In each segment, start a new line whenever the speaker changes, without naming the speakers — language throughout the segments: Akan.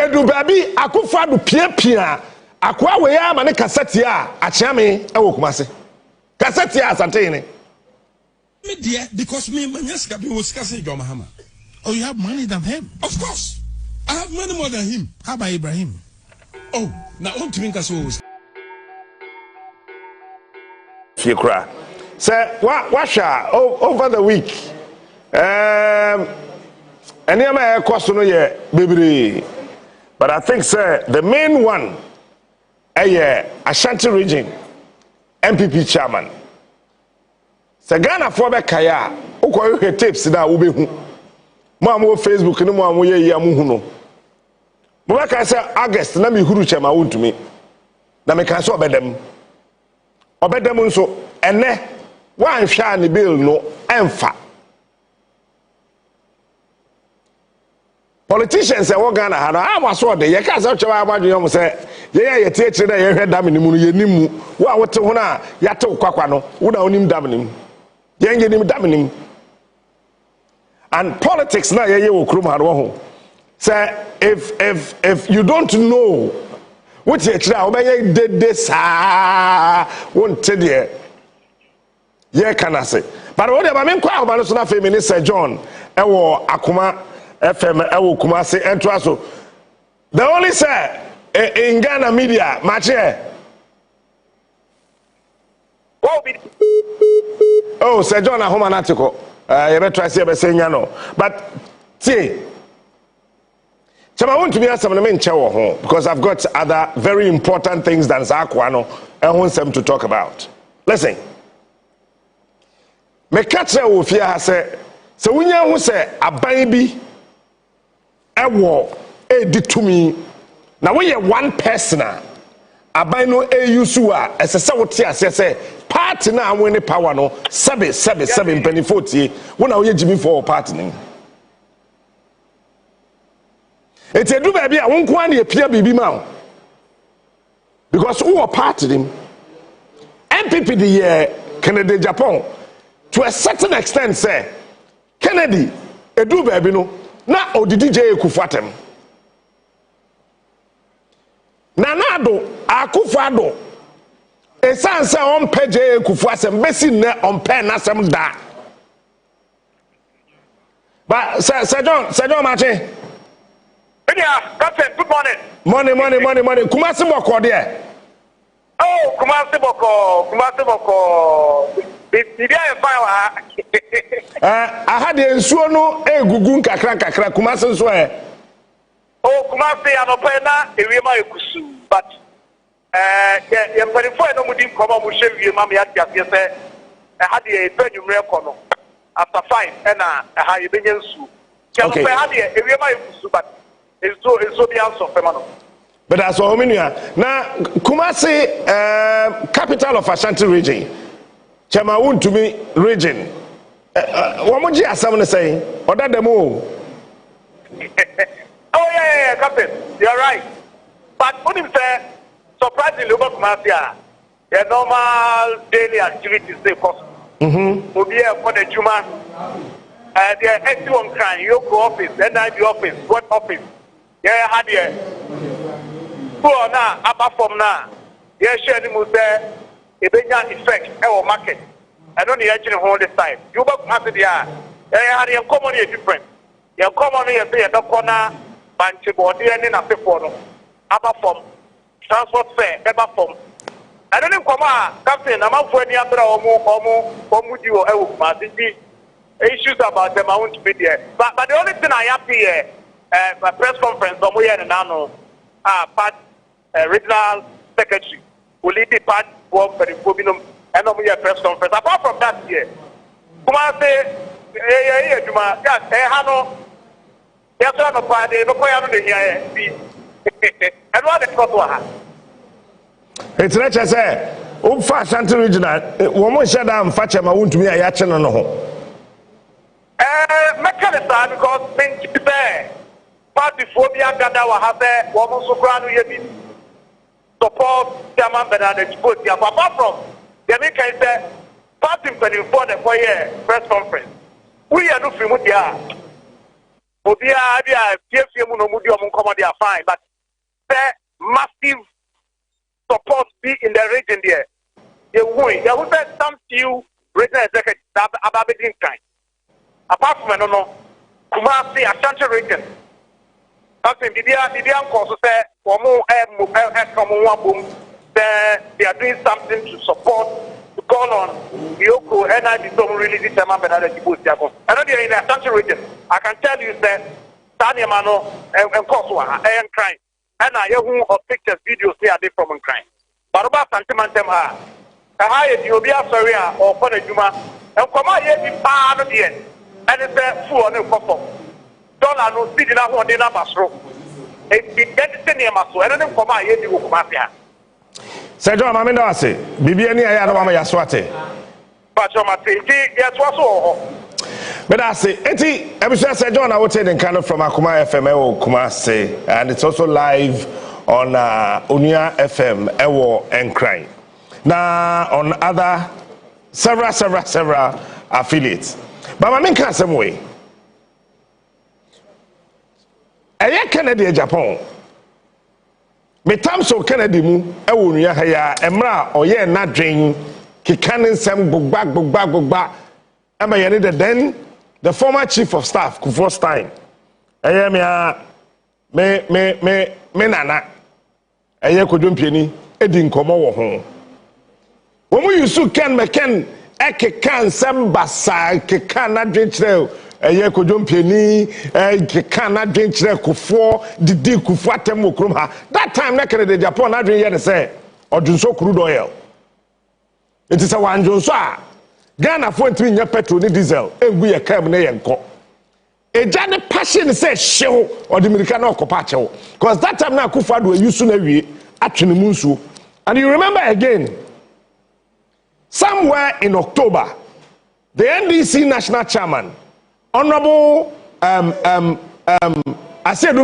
edu baby akufa do pia akwa we ya ma ne cassette a achiame e wo kumase cassette a asante ne
me dear because me manyaska be was kase John Mahama.
Oh, you have money than him?
Of course. I have money more than him.
How about Ibrahim?
Oh, now Wontumi kaso.
Fikra. Say washa over the week. Anyama cost no ye baby. But I think sir the main one Ashanti region MPP chairman. Say Ghana for be kaya uko you tapes da wo be hu. Mo am Facebook ni mo am ye ya mu hu no. Mo ba ka say August na me huru chema Wontumi. Na me ka say obedem. Obedem nso ene wan hwa ne bill no emfa. Politicians say we Ghana ha no amaso de ye ka say chewa amadwe yom say ye ye tie kire na ye hwe dam ni mu no ye nimu wo a wote ho na ya te kwakwa no wo na onim dam ni mu ye nge nim dam ni mu. And politics na ye wo krum ha no ho say if you don't know what ye kire a wo be ye de sa wonte de ye kana say but wo de ba men kwa ho ba no so na fe minister John e wo akoma FM ewo kumase entwa so the only say in Ghana media match oh Sir John Ahoma natiko you better say be say nya no but see chama Wontumi asem na me nche wo ho because I've got other very important things than zakwa no ehun sem to talk about. Listen, me katre wo fia ha say wunya hu say aban bi ewo editumi na we one person aban no eyusu a esese wote ase say party na amwe ne power no 7 penifoti wo na we jimi for party nim etedu ba bia won ko an ye pia bibi ma because who party nim MPP the Canada Japan to a certain extent say Kennedy edu ba bi no na odidi je ekufatem na nado akufado Sansa on peje ekufuasem besi ne on pen nasem da but Sir John Mache
yeah, Captain, good morning.
Money. Kumasi boko there.
Oh, Kumasi boko. Bibi aye fire.
I had the nsuo no egugu kakra Kumasi nso e.
Oh, Kumasi anopena ewema ekusu but ye mpanifo no mudi nkoma mo hwe wie ma me atia se had the penumre kono after 5 na ha ye benya nsu. Okay. Had the ewema ekusu but it's so the answer femano.
But that's what we now Kumasi capital of Ashanti region. Chama Wontumi region. What would you have someone saying? Or that the move?
Oh yeah, Captain. You're right. But what if surprisingly over Kumasi, the normal daily activities they cost. Will be for the Juma. The SU crime, Yoko office, NIB office, what office? Yeah, had here. Who are now apart from now? Yeah, share the most there. A big effect our market. I don't need actually hold this time. You back after the yeah, had your common here different. Your common here say a corner, bank body and in a paper. Apart from transport fare, ever from. I don't know come on, Captain. I'm out for any other issues about them. I want to be there. But the only thing I have here. My press conference, part regional secretary will lead the part work for the Fobinum and press conference. Apart from that, here, Kumasi, Juma, Hano, yes, no party, no point here. And what is Kotoha?
It's not as a Ashanti regional, woman shut down Fachama Wontumi a yachin on the home.
Mechanism because things there. Party phobia Gada Wahabe, woman Soprano Yebi. Support Chairman Bernard Chipoti. Apart from the American said, party for the 4 year press conference. We are not from what they are. Obia fear munomudi omunkomodi are fine, but there massive support be in the region there. There will be some few regional executives that are being kind. Apart from no, Kumasi Ashanti region. Nothing. Bidia cause say for more they are doing something to support, to call on Yoko and I don't really determine another people. I know they are in the Ashanti region. I can tell you that Tanya Mano and Koswa and crime. And I hear of pictures, videos they are from crime. But about sentiment a high Ethiopia Syria or Ponejuma and come out here the bar at the end. And it's a full on the couple. Dollar no speed enough on the Nabasro. It's the Detention Maso, and then come out here to Mafia.
Sejo Mamenda say, Bibiani Ayana Mama Yaswate.
But your Mati, yes, was all.
But I say, Eti, Episode Sejo, I would say, then kind of from Akuma FM, Kumase, and it's also live on Unia FM, Ewo and Crime. Now, on other several affiliates. But I mean, can't some way. Aya Canada, Japan. Me tamso Kennedy mu ewo nua ha ya emra oye na dwen kikanin sem gbogba ama ye ne then the former chief of staff Kufuor Stein eye me nana eye kodwompieni edi nkomo wo ho wo mu yusu ken ekekan sem basa kekan na dwen kire eye kodwompieni kekan na dwen kire Kufuor didi Kufuor atem okrom ha that time na Canada Japan na dwen ye ne say odunso crude oil it is a wanjonso a Ghana for ntimi nya petrol ni diesel engu ye kam na ye nko eja ne passion say hyew odimrika na okopa kyew because that time na Kufuor do yusu na wie atwene mu nsuo. And you remember again somewhere in October the NDC national chairman Honorable Asedun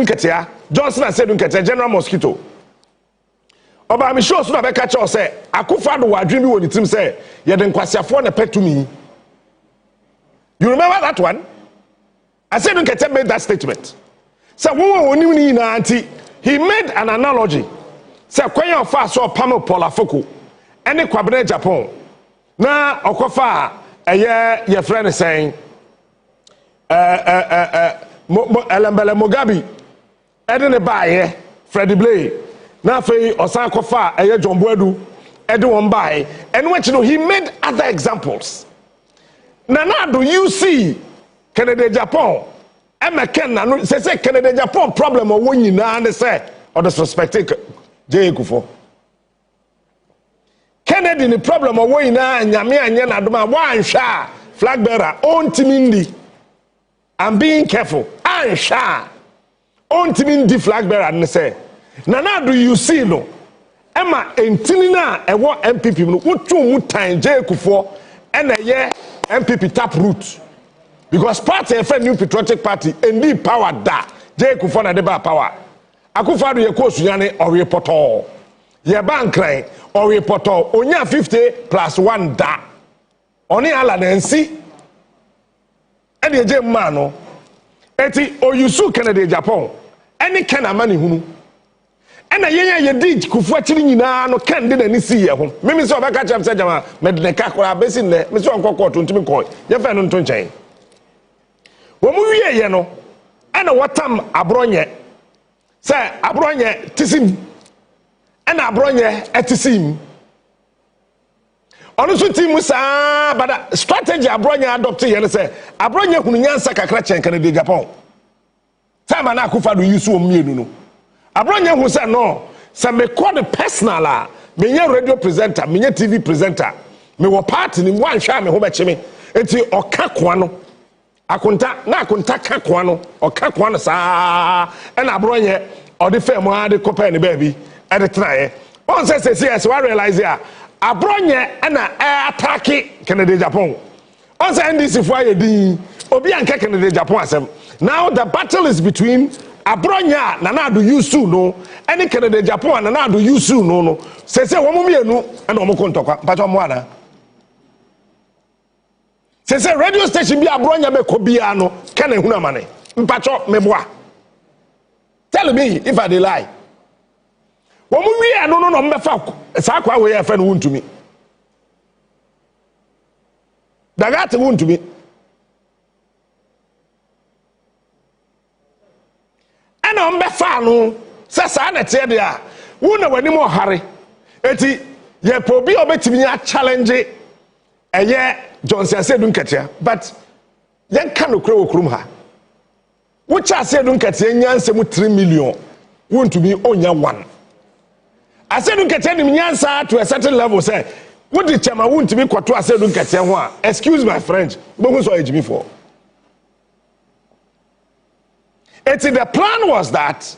Ketia, Johnson Asedun Ketia, General Mosquito. Oba mi show so na be ka che o say Akufo do wadwe mi woni tim say ye de nkwasiafo na petumi. You remember that one? Asedun Ketia made that statement. So woni ni na anti he made an analogy. Say kwanya ofa so pam polafoko ene kwabene Japan. Na okofa ye friend saying Elembele Mugabe edene baaye Freddie Blay na fei osan kofa eye John Boadu ede won baaye and what you know he made other examples. Now do you see Canada Japan Ken na say Canada Japan problem o won nyina ne say or the suspected J Kufuor Kennedy ni problem o won nyina nyame anye na doma wan hwa flag bearer on timindi. I'm being careful. Ansha. On timindi flag bearer and say, Nana, do you see no? Emma entinina e what MPP no what mu time J Kufuor and a year MPP tap root. Because party a new patriotic party and need power da J Kufuor na deba power. Akufo do ye kosu yane or reporter. Ye ban cry or reporter onya 50 plus 1 da. Oni ala na nsi. Ede je mano eti oyusu Canada Japan any kana mani hunu ena ye di Kufuor chiri nyina no kan de nani si ye ho mimi so obeka cham se jama medne kakora besi ne mi so nkokọ to ntimi koy ye fa no nto nchen wo mu wie ye no ena watam abronye se abronye tisim ena abronye etisim onu so timu saa bada strategy abronya adopt ye ne say abronya hunu nyansa kakra chen Canada Japan time na Akufo do use o mienu no abronya hu say no say me call the personal a me nya radio presenter me nya TV presenter me wo party ni wan hwa me ho be cheme enti oka koa no akonta ka koa no oka koa no saa e na abronya o de fam a de kopa ne ba bi e de trae on say yes we realize ya abronye na attack Canada Japan. On say NDC for yedi obi anka Canada Japan asem. Now the battle is between abronya na do you soon no any Canada Japan na do you soon no say wo mu mienu na omo kontokwa pacho mo ana. Say radio station bi abronya be ko bia no kana hunu amane. mpacho meboa. Tell me if I dey lie. Womu wi no mbefa sa kwa we Afenyo Wontumi. Dagate Wontumi. Ana mbefa no se sa na tie de a wo na wani mo hare. Eti ye pobi obetimi a challenge eye Johnson Asedun Ketia, but yen kan okra okrum ha. Wo cha Asedun Ketia nyanse mu 3 million. Wontumi onya 1. Asedun Ketia ni nyansa to a certain level say, what the chama Wontumi kwato Asedun Ketia ho a, excuse my French, but who so ejimi for. The plan was that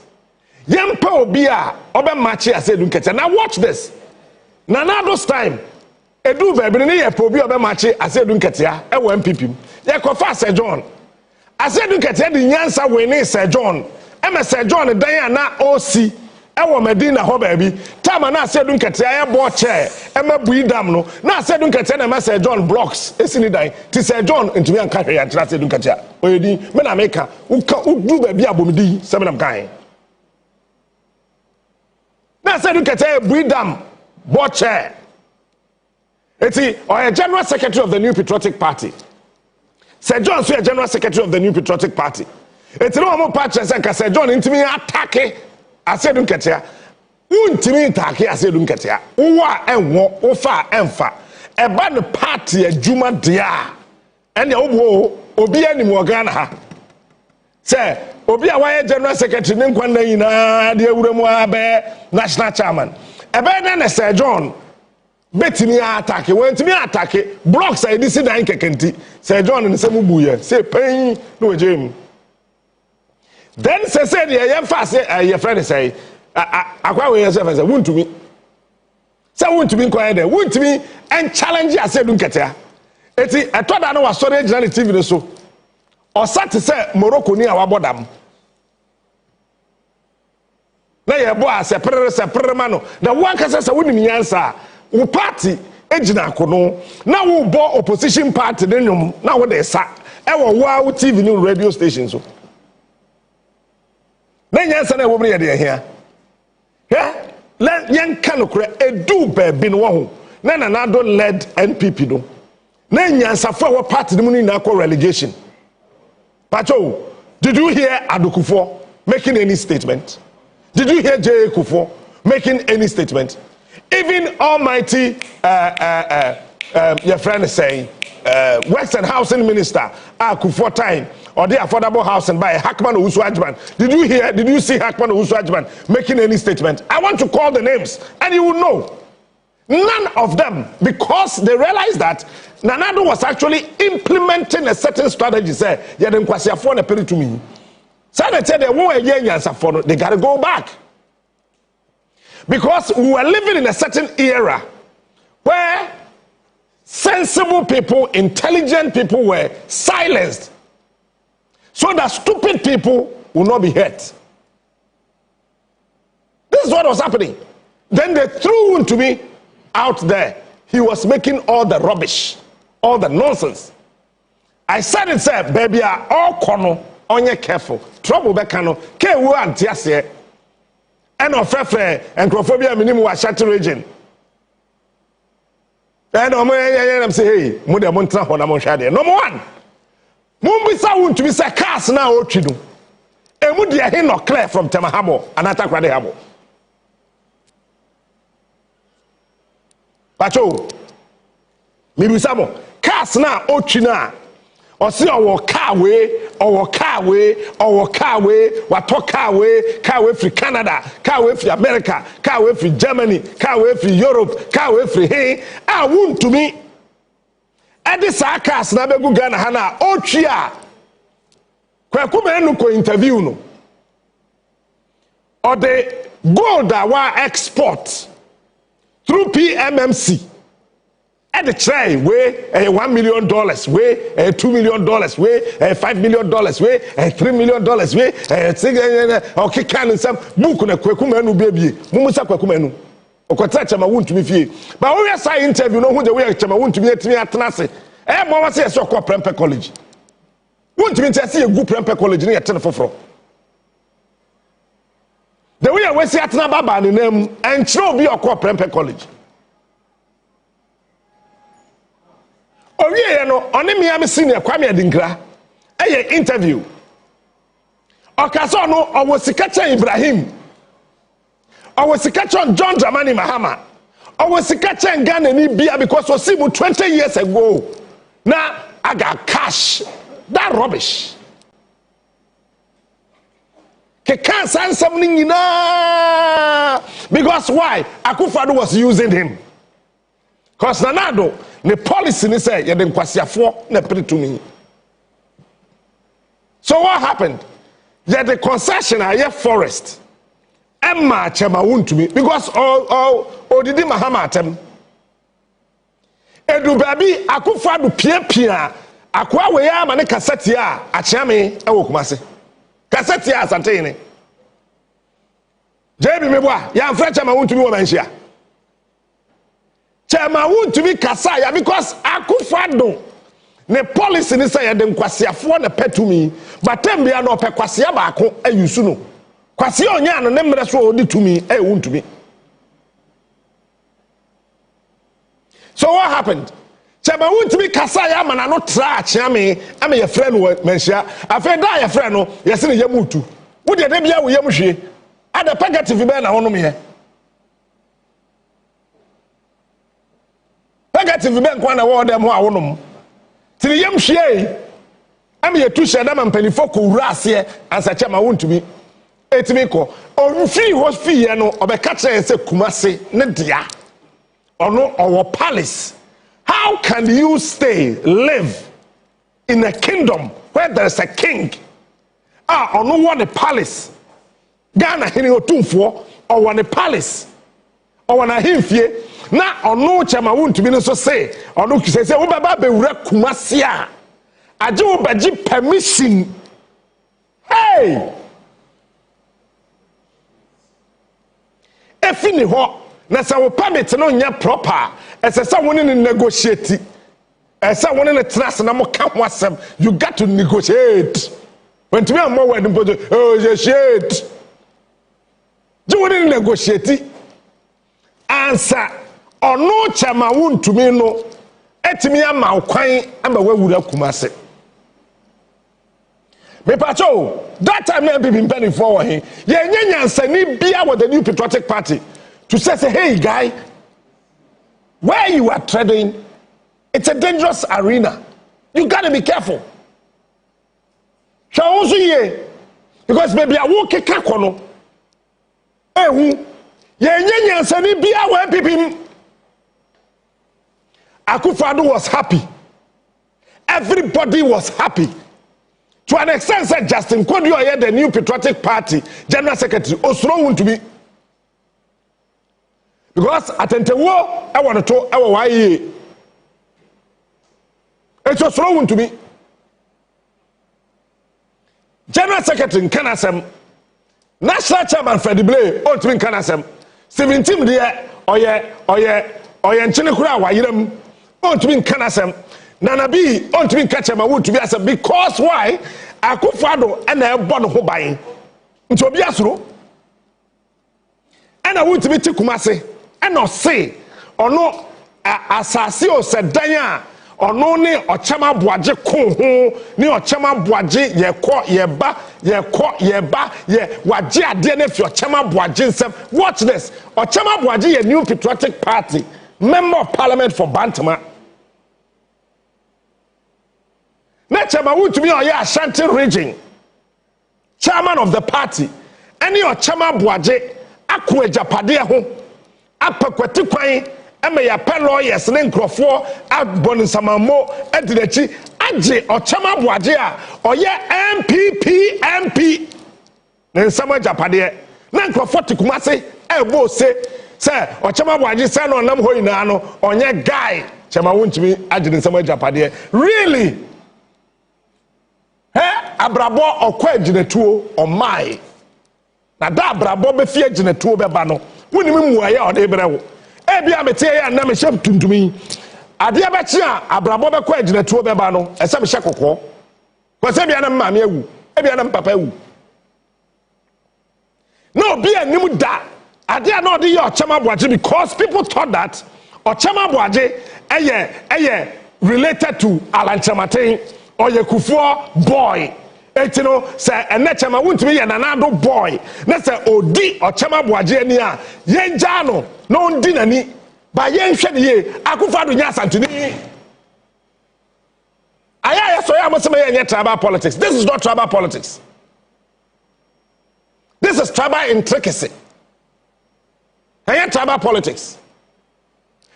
yempa obi a obe match Asedun Ketia. Now watch this. Nanado's time edu baby ne ye pobi obe match Asedun Ketia e wo MPP ye kofa Sir John Asedun Ketia di nyansa we ne Sir John e me Sir John dan na OC e wo Medina ho baby time na Asedun Ketia ye bo chair e ma buidam no na Asedun Ketia na me Sir John blocks esini dan ti Sir John ntumi anka hwe ya tira Asedun Ketia oyedi me na meka udu baby abomidi se me na kan na Asedun Ketia buidam bo chair. Or a general secretary of the New Patriotic Party. Sir John so a general secretary of the New Patriotic Party. No more patch and Sir John intimi attack Asedun Ketia. Untimi attack Asedun Ketia. Uwa enwo ofa emfa. Eba the party a juma dia. And ya obi anim Ghana ha. Say obi a why general secretary ne kwanda yina de ewuremu abe national chairman. Eba na Sir John betimi attack wentimi attack blocks I did see dan kekenti Sir John in some buye say pain no ejim then say the fast your friend say akwa we yourself say Wontumi nkwaya there Wontumi and challenge Asedun Ketia eti etoda no was sorry journal TV no so o sat say Morocco ni awabodam na ye bo sepere mano na one kasa say wonim nyansa wo party ejina akono na wo bo opposition party denum na wo de sa e wo wa TV ni radio station so na nyansa na wo bre ye de hia yen kan okra edu baby no ho na do led NPP no na nyansa fo wo party ni mu ni na akọ relegation pacho did you hear Otumfour making any statement? Did you hear Joyfull making any statement? Even almighty your friend is saying Western Housing Minister Otumfour time or the affordable housing by Hackman Owusu-Adjiman. Did you see Hackman Owusu-Adjiman making any statement? I want to call the names and you will know. None of them, because they realized that Nanado was actually implementing a certain strategy. Say, yeah, them kwasi afone peri to me. So they said they won't they got to go back. Because we were living in a certain era where sensible people, intelligent people were silenced so that stupid people will not be hurt. This is what was happening. Then they threw Wontumi out there. He was making all the rubbish, all the nonsense. I said it, sir, baby, all kono, onye careful. Trouble bekano, ke wu antiase. And of and crophobia minimum was shattered region. And I'm say, hey, Muda Montra Honamon Shade. Number one, Mumbisa to be say cast now or chidu. And would you hear no clear from Temahamo and attack Radehamo? Pacho, maybe some cast now or china. Or see our car way, what talk car way for Canada, car way for America, car way for Germany, car way for Europe, car way for hey, I want to me. And this cast na be Ghana hana ochia. Kwa kuma enu ko interview no. Or the gold that wa export through PMMC. At the try way $1 million, way $2 million, way $5 million, way $3 million, way okay can some book na kwakumenu baby. Mumusa kwakumenu. Okota chama Wontumi fie. But when we say interview no who the way chama Wontumi atimi atenase. Mo wa say so kwa Prempeh College. Wontumi ntse ye gu Prempeh College ne yete ne foforo. The way we say atena baba ne nam and chiro bi okọ Prempeh College. Owie no one miam senior Kwame Adinkra eye interview. Okaso no owo sikacha Ibrahim. Owo sikacha John Dramani Mahama. Owo sikacha Ghana ni bia because we see 20 years ago. Now I got cash. That rubbish. Sansa because why? Akufo-Addo was using him. Because Nanado, the policy ni say you den kwasiafo na pere to me. So what happened? Yeah, the concession are forest. Emma chema Wontumi because odidi Mahama atem. Edu baby Akufo-Addo pia akwa we ya ma ne kaseti a achiame ewo Kumase. Kaseti a asante ni. Jebi meboa ya mfra chema Wontumi wo manhia. Chema Wontumi kasa ya because Akufo-Addo ne policy ni say de nkwasiafo na petumi but tembia no pe kwasia baako ayusu no. Kwasia onya no ne mre so odi tumi Wontumi. So what happened? Chema Wontumi kasa ya mana no tra achiame ame ye frɛ no manhia afa da ye frɛ no ye se ne yamutu wo de bia wo yamuhwe ada negative be na wonom ye negative be nkwa na wo dem ho a wonom tiri yamhwe ame ye tu hye da mampanifo ko wura ase ansa Chema Wontumi etimi ko onfi ho fi ye no obeka kire se Kumase ne dia ono owo palace. How can you live in a kingdom where there is a king? Or no one a palace. Ghana hini Otumfour or one a palace. Or one a himfie. Na or no Chema Wontumi so say or no say Ubaba be wura Kumase a. Aje obaji permission. Hey! Efini ho na sa wo permit no nya proper. Esa woni ne negotiate. Esa woni ne trust na mo ka ho asem. You got to negotiate. When to me am more word negotiate. Do woni ne negotiate. Answer ono Chema Wontumi no etimi ama kwan ama wawura Kumase. Me pacho that time na people penny for he. Ye nyanyansani bia with the new patriotic party to say hey guy, where you are treading, it's a dangerous arena. You gotta be careful. Because maybe I won't kick a corner. Akufo-Addo was happy. Everybody was happy. To an extent, said Justin Kodio, the new patriotic party general secretary, Osro Wontumi. Because Atentewo, I want to talk our why it's Osro Wontumi. General secretary Kanasem, national chairman Freddie Blay, Otumfour Kanasem, 17 there, oye, Nchenekura Wayirem, Otumfour Kanasem. Nana B Otumfour Chema Wontumi as because why Akufo-Addo and I born ho ban nti obi asuro and I Wontumi ti Kumase and no say ono asase o sedan a ono ne Ochema Boaje ko ho ne Ochema Boaje ye waje ade na fi Ochema Boaje nsem. Watch this. Ochema Boaje ye new patriotic party member of parliament for Bantama. Na Chema Wontumi oye Ashanti region chairman of the party any Ochema Boaje akọ ejapade ho apakwati kwan eme ya pe lawyers ne nkrofo abon samamo edidachi age Ochema Boaje a oye MP ne nsama ejapade na nkrofo tikumase ebo se Ochema Boaje se no nam ho ina no onye guy Chema Wontumi age ne nsama ejapade really. Abrabo okwa aginetuo omai na da abrabo be fie aginetuo beba no woni muaye ode brewo e bia mete ya na me hyem tuntumi ade abechi a abrabo be kwa aginetuo beba no ese me hye kokko Because every anam mami ewu, every anam papa ewu. No, be a new da. I dare not do your chama boaji because people thought that or chama boaji related to Alan Chamatin or ye Kufuor boy. You know, say and net chama won't be an another boy. Let's say Odi or chama boaji nia yen jano no dinner ni by yen shed ye Akufa do Santini. I so I must say tribal politics. This is not tribal politics. This is tribal intricacy. And tribal politics.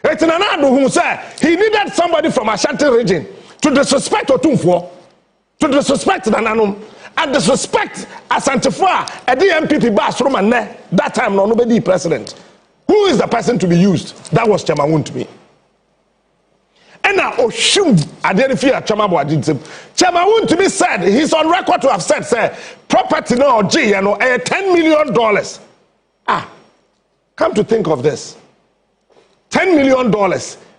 It's an another who said he needed somebody from Ashanti region to disrespect Otumfour, to disrespect Nananum, and disrespect Otumfour at the MPP bathroom and that time nobody president. Who is the person to be used? That was Wontumi. And now Oshum Adenifia Chamaboadinsim. Wontumi said he's on record to have said, say, property no G, you know, $10 million. Come to think of this. $10 million,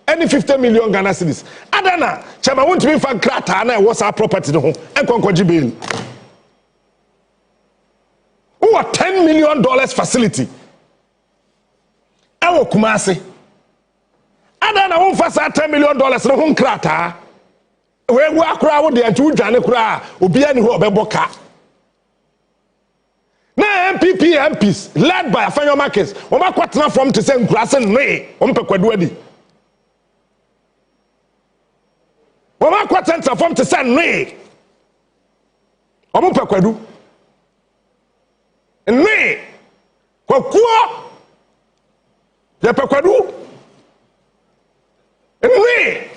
any 50 million Ghana cedis. Adana, Wontumi fan krata na what's our property no and konkoji bill. Who a $10 million facility? Ewo Kumasi. Adana won fa sa $10 million no ho krata. We akura wo de antu dwane kura obi ani ho obeboka. Na MPs led by Afenyo markets, Oma kwatena from to say nkurase nwe, ompekwadu adi. Oma kwatena from to say nwe, ompekwadu. Nwe, kwakuo, yepekwadu. Nwe,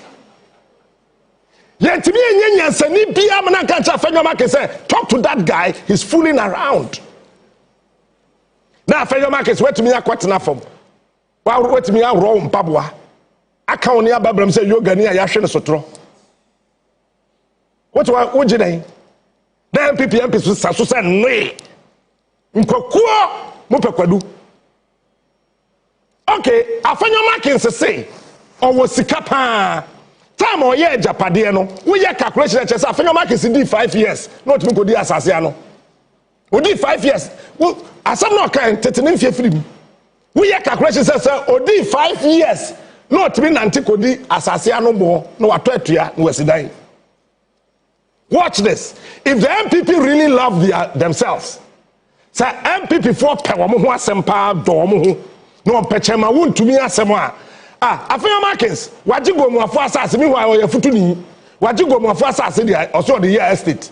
yentimi enyenyansani bia mananka Afenyo markets say, talk to that guy, he's fooling around. Now, Afenyo markets, wait to me, I quite enough from. Well, wait to me, I'm wrong, Pabwa. I can't near Babram say, you're Gania, Yashin Sotro. What you name? Then PPMPs with Sansa, no. Nkokua, Mupekwadu. Okay, Afenyo markets say, or was Sikapa. Time or year, Japadiano. We are calculation that Afenyo markets in 5 years. Not Mukodi Asasiano. We did 5 years. Well, as I'm not kind, Tetenin Fiefrim. We have calculations, sir, or did 5 years. Not to be Nanticodi, Asasiano more, no Atwetria, no Wesiday. Watch this. If the MPP really love themselves, say MPP for Pewamu Sempa, Domu, no Pechema won't to me as someone. Afenyo markets, what you go more for assassin, meanwhile, your futuni, what you go more for assassin, also the year estate.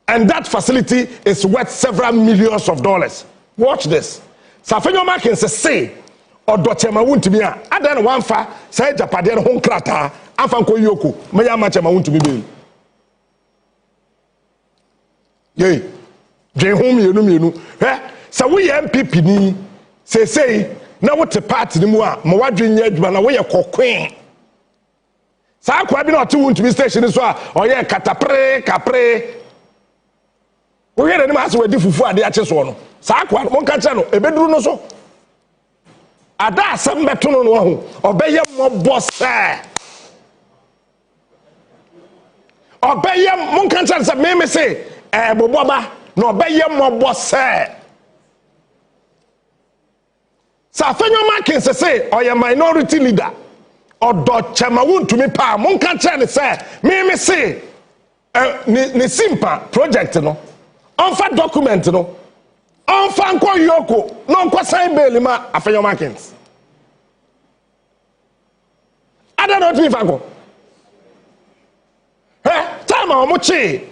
And that facility is worth several millions of dollars. Watch this. Afenyo markets say, or Dotema Wontumi, and then one fa, say Japadian home krata, Afanko Yoku, Mayama Wontumi bill. Yay, J home you know. So we MPP ni say, now what the party ni mua, Mawadrin Yedman away a queen. Sa kwa bi na to Wontumi station so a oye kapre. We hear any mass with fufu ade ache so no. Sa kwa mon ka che no ebeduru no so. Ada asem beto no no ho. Obeye mobo se. Obeye mon ka che se me say boboba no obeye mobo se. Sa Afenyo markets say oye minority leader. Odo Wontumi pa mon ka che ne say me say ni simple project no. Unfa document no. Unfa nko yoko. No nko sign bail ma Afenyo markets. I don't know if I go. Time omuchi.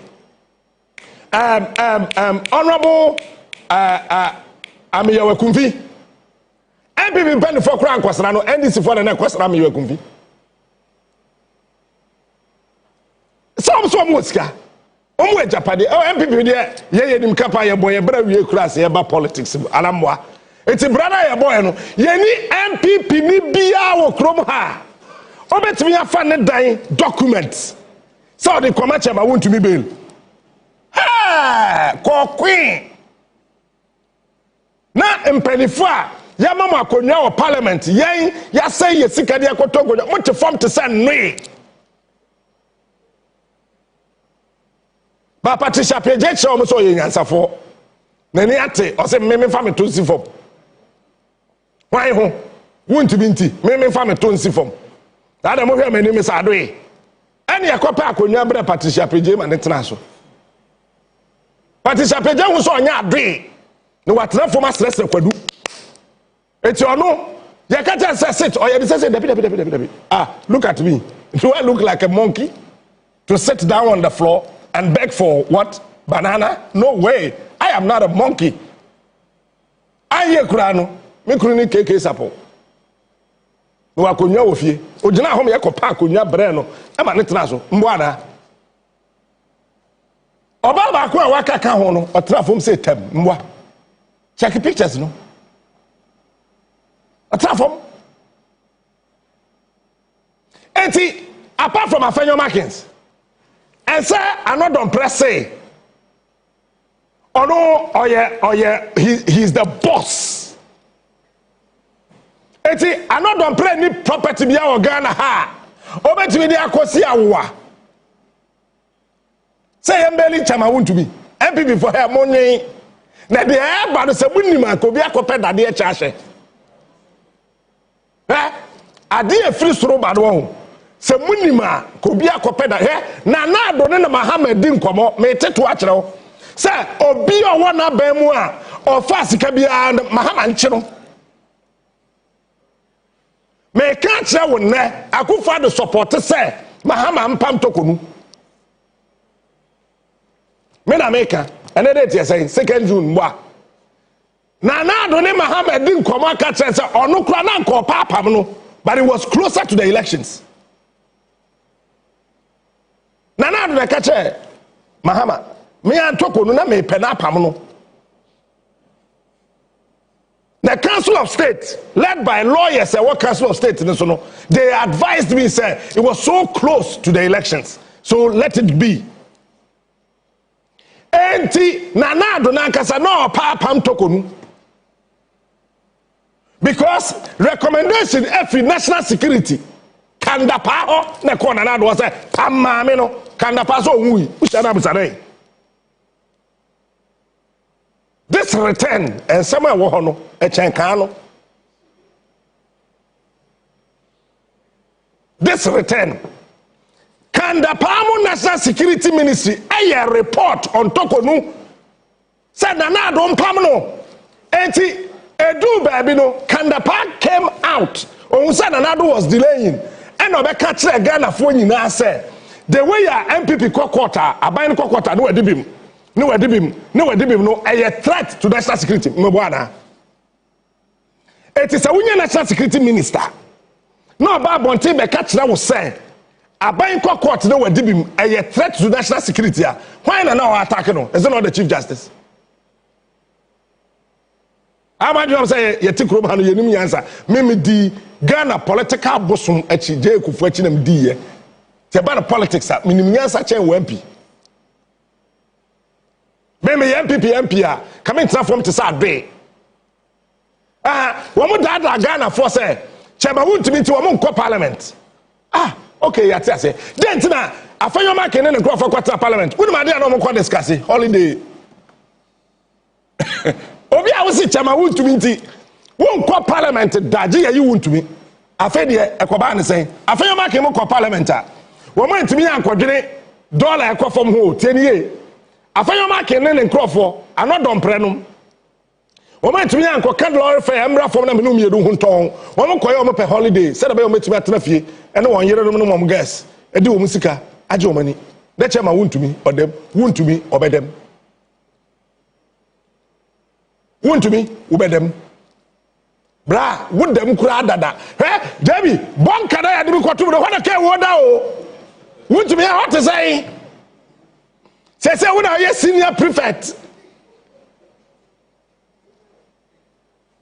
Honorable Amiyawe Kumfi. MPP pen for kran kwasra no NDC for na kwasra Amiyawe Kumfi. Some muska. Omwe Japade MPP there ye nim kapa ye boy bra wie kura se ba politics alamwa eti brana ye boy no ye ni MPP ni bia wo krom ha obetimi afa ne dan documents so the commercial ba Wontumi bail ko queen na empenifo a ya mama akonwa wo parliament yen ya say ye sika de akotogo mo te form to send no Ba Patricia Pejeche o mo so ye nyansafo. Na ni ate o se me fa me to si fom. Why ho? Wontumi nti me fa me to si fom. Da da mo hwe me ni me sa doe. Ani yakopa akonwa bre Patricia Pejeche ma ne tena so. Patricia Pejeche ho so onya adoe. No watra fom asress kwadu. Eti ono you can't say sit or you say debi. Look at me. Do I look like a monkey to sit down on the floor and beg for what? Banana? No way. I am not a monkey. I hear kurano. Me kuruni keke sapo. No akonya ofie. Ogina hom ye kopa akonya bre no. E ma ne tena so. Mbwana. Oba ba ko waka ka ho no. Otra fom say tem. Mbwa. Check the pictures no. Otra fom. Enti apart from Afenyo markings. And say another press say. Oh no, he's the boss. Eti another play ni property biya o Ghana ha. Obetimi di akosi awa. Say embeli chama Wontumi. MPP for her money. Na de e ba no se munima ko bi akopɛ dade e chaahye. Ade e free soro ba do ho. Se munima ko bi akopɛ dade na do ne na Mahama di nkomo me teto a kyerɛw. Se obi owo na ba mu a ofa sika bia Mahama nkyero. Me ka kyerɛ wo ne akufa de support se Mahama mpam tokonu. Me na meka ene date ye say 2nd June mwa. Na do ne Mahama di nkomo aka kyerɛ se ono kura na nko papam no, but it was closer to the elections. Na do ne ka kyerɛ Mahama me antokonu na me pɛ na apam no. The Council of State, led by lawyers, what Council of State, they advised me, say it was so close to the elections, so let it be. Enti nana do nankasa no pam tokonu. Because recommendation every national security kanda pa ho na ko nana do say pamame no kanda pa so onwi usana busare. This return and somewhere wo ho no e chenkan no. This return Kanda Pamu National Security Ministry a report on Tokonu said Nana don't pamno. Enti edu baby no Kanda Pa came out. On said Nana was delaying. And obe catch a Ghana for nyina say the way your MPP quarter abayin quarter no edibim. No a threat to national security. Mbwana. It is a winning national security minister. No about Bonte be catch that was say abayin court no edibim a threat to national security. Why now attacking no? Is it not the Chief Justice? I'm say yeti krom hanu yenim yansa meme di Ghana political bosom echi je kufu echi nam di ye te ba politics a minim yansa chen MP meme MPP a coming transform to sad be wo mo dada Ghana for say chema Wontumi ti wo mo nko parliament okay yati ase then na Afenyo marking ne nko for quarter parliament wonu ma dey na mo ko discuss holiday obi a wosi chama Wontumi nti won ko parliament daje ya yi Wontumi afedie ekoba ne sen Afenyo marking mo ko parliament a wo mo ntumi yankodwene dollar ekofom ho tienie Afenyo marking ne nkrofo anodom prenom wo mo ntumi yanko candle fair emra fom na menum yedu ho nton wo mo koye wo mo pe holiday se da be wo metumi atena fie ene won yere no mo gas edi wo musika aje wo mani de chama Wontumi odem Wontumi obedem Wontumi ubedem bra wodem kura dada Debbie bonka da ya de ko tum do hona ke wo da o Wontumi ya what say say we na ye senior prefect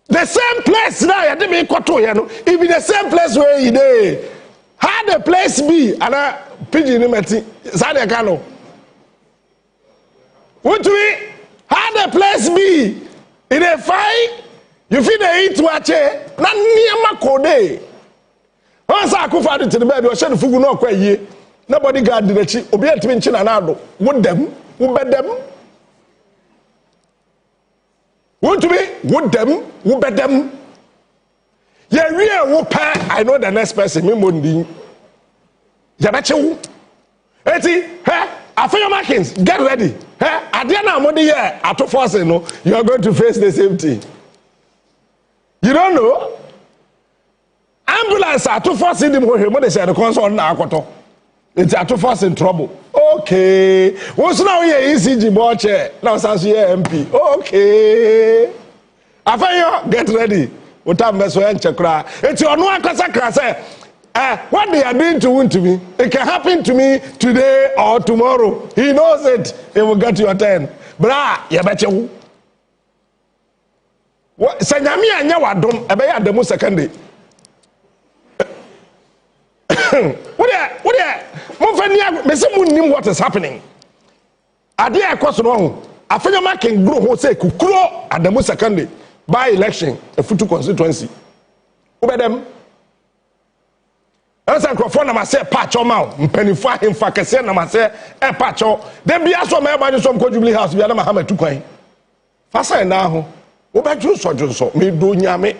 the same place now ya de me koto ye no even the same place where you dey how the place be ana pidgin ni meti sa de ka no Wontumi how the place be in a fight, you feel the eat watch na niema kode. Once I go for to the bed, you shed fugu no kwa ye. Nobody guard the chi. Obi antimi nchi na nado. Would them? Ubedem. Wontumi, Woodem, Ubedem. Yeah, we are whoopah. I know the next person, me mundi. Yabachu. Eti, Afenyo Markins, get ready. Adiana Modi here, Otumfour, no, you are going to face the same thing. You don't know? Ambulance, Otumfour, in the morning, they said the console na akoto. It's Otumfour in trouble. Okay. What's now here? ECG board chair. Now Sansa here MP. Okay. Afenyo, get ready. What time is when chakra? It's your no akasa say. What they are doing to Wontumi, it can happen to me today or tomorrow. He knows it. He will get your turn. Bra, ya betcha. What? Sanyami anya wadom. Ebeya demo second. What? Me say munim what is happening. Ade akwaso no ho. Afenyo Markins bro ho say kukuro ademo second by election a futu constituency. Ubedem. Asa nkrofo na ma say patch o ma mpanifo ahemfa kese na ma say e patch o dem bia so ma e ba so mko Jubilee House bia na Mahama tukwan fa say na ho wo ba junso me do nyame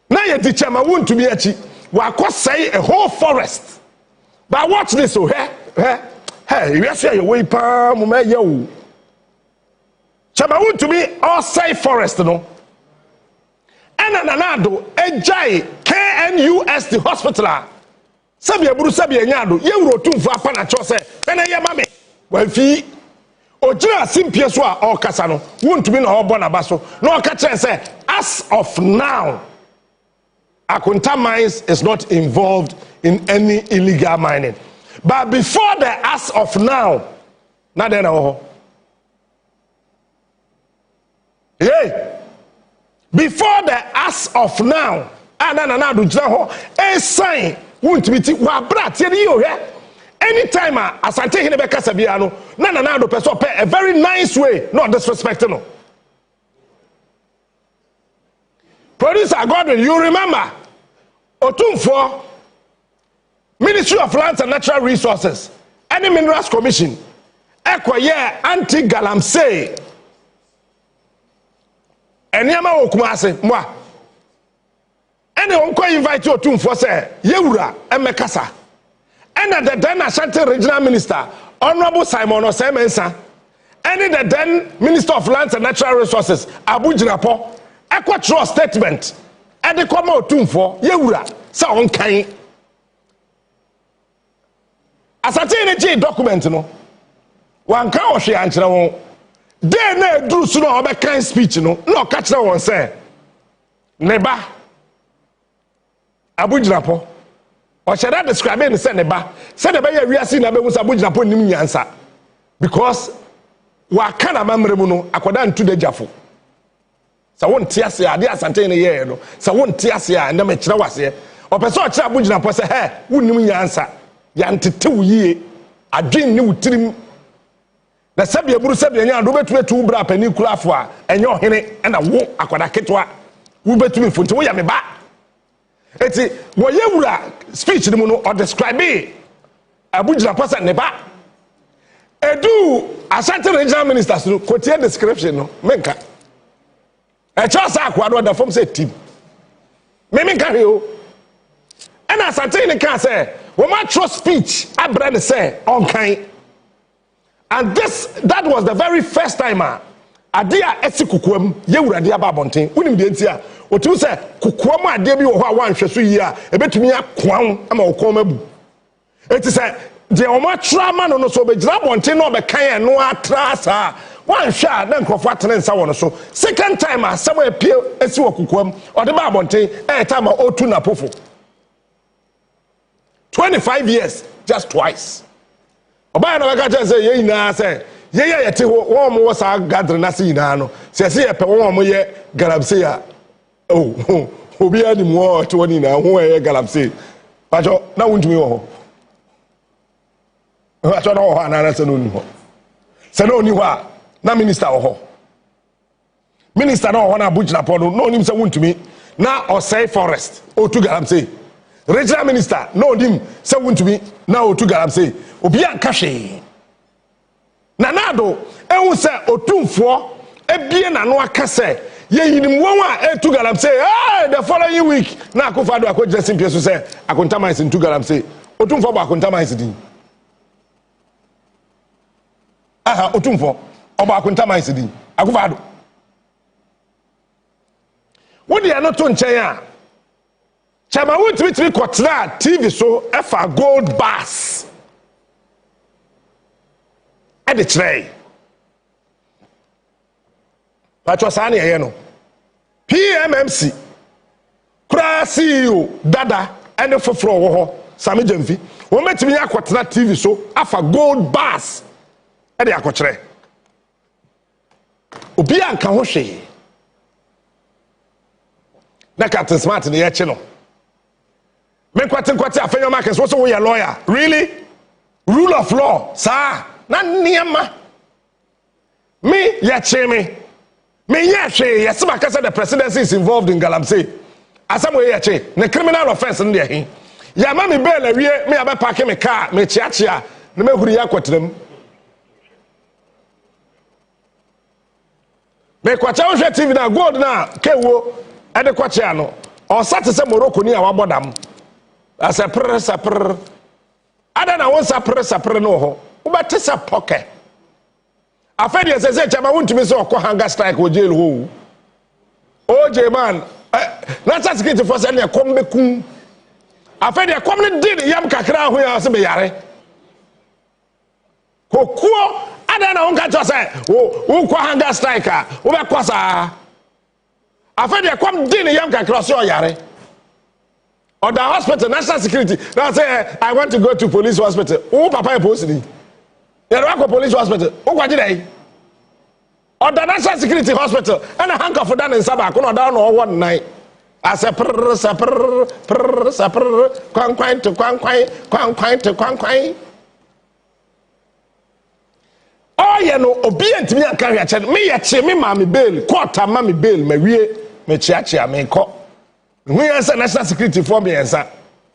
na ye di chama Wontumi achi wa say a whole forest. But watch this, oh, hey, you say you way pa mo me ye o chama Wontumi all say forest no. Nanado ejai KNUS the hospital sabia buru sabia nyado ye wuro Otumfour apana cho se na ye mame wafi ojira simpie so a okasa no Wontumi na obo na baso na oka kire se as of now Akunta Mines is not involved in any illegal mining, but before the as of now na dey na ho hey. Before the as of now, do jina a sign Wontumi ti wa bra tie ni yo he. Anytime asante hine be kasa bia no na do person a very nice way, not disrespecting no. Producer Godwin, you remember Otumfour, Ministry of Lands and Natural Resources, any Minerals Commission, Ekwaye anti-galamsey. Enyama okumase mwa ene onko invite Otumfour say yewura emekasa ene the then Ashanti regional minister honorable Simon Osemensa ene the then minister of lands and natural resources Abujinapo equatorial statement ene koma Otumfour yewura say onkan asate ne ji document no wanka ohwe ankyere won dey na eduru so no obekan speech no na okachira won say neba Abujinapo o sheda describe ni say neba say neba ya wiase na be musa Abujinapo nim nyansa because wa kana mamre mu no akoda ntu de jafo sa won tie ase ade asante ne ye no sa won tie ase a na me kire wase o pese o kire Abujinapo say he wonnim nyansa ya ntete wuye adwen ni wutirim na sabia buru sabia nya do betumi tu bra pani kulafo a enye ohene na wo akwada ketwa wo betumi fonti wo ya me ba eti wo yewura speech ni mu no o describe Abujinapo say ne ba edu Ashanti regional ministers no quote description no menka e cha sa akwado da form say team me menka he o and Ashanti ni kan say wo ma trust speech abra ne say on kan. And that was the very first time adia esi kukuam yewura de aba bonten unim de ntia otu se kukuam ade bi wo ho a wanhwe so yi a ebetumi akoan ama okon mabu eti se de oma trama no so begira bonten no be kan no atrasa wanhwe a na nkrofo atene nsa wo no so second time asem apie esi wo kukuam ode ba bonten time otu na pofo 25 years just twice. Oba na waka che say ye ina say ye yete wo mo sa gather na say ina no say say ye pe wo mo ye galamsey a oh obi ani mo to ni na ho ye galamsey pacho na Wontumi wo ho pacho na wo ho na say no ni ho say no ni ho a na minister wo ho minister na wo ho na Abujinapo no ni say Wontumi na o say forest o tu galamsey regional minister no dim say Wontumi na otu galamsey obi anka hwe na nado ehu say Otumfour ebie na no aka say ye yinim won a etu galamsey the following week na akofado akogye simpie so say akontamanse ntu galamsey Otumfour ba akontamanse din aha Otumfour oba akontamanse din akofado wodi ya no to nchen a chama Wontumi kwotna TV so efa gold bars e de trey pacho sane ye no PMMC kura CEO dada ene foforo wo ho Sammy Jamfi wo metimi akwotna TV so afa gold bars e de akokyere obi anka ho hwe na Captain Smart ne ye che no me kwate Afenyo markets so we are lawyer really rule of law sir na niema me ye che me ye hwe yes makasa the presidency is involved in galamsey asam we ye che ne criminal offense ne he ya ma me bail awie me aba park me car me chiachia na me huri ya kwatrem me kwacha wo hwe TV na gold na kewo e de kwacha no o sate se Morocco ni a wabodam as a press ada na won sapre no ho wo bete se poke Afenyo say chama Wontumi say okọ hunger strike o jail ho OJ man national security force na ekom bekum Afenyo ekom ne din yam kakra ho ya se be yare kokuo ada na won ka cho say wo kọ hunger strike a wo be kosa Afenyo ekom din yam kakra so yare or the hospital national security now say I want to go to police hospital who papa post ni you go police hospital who kwaji dey or the national security hospital and a hank of down in Sabah no down no one night as a sapr kwan to kwan oh you know obi antimi anka hwe ache me ye che me ma me bail court ma me bail me wie me chiachia me ko we answer national security for me answer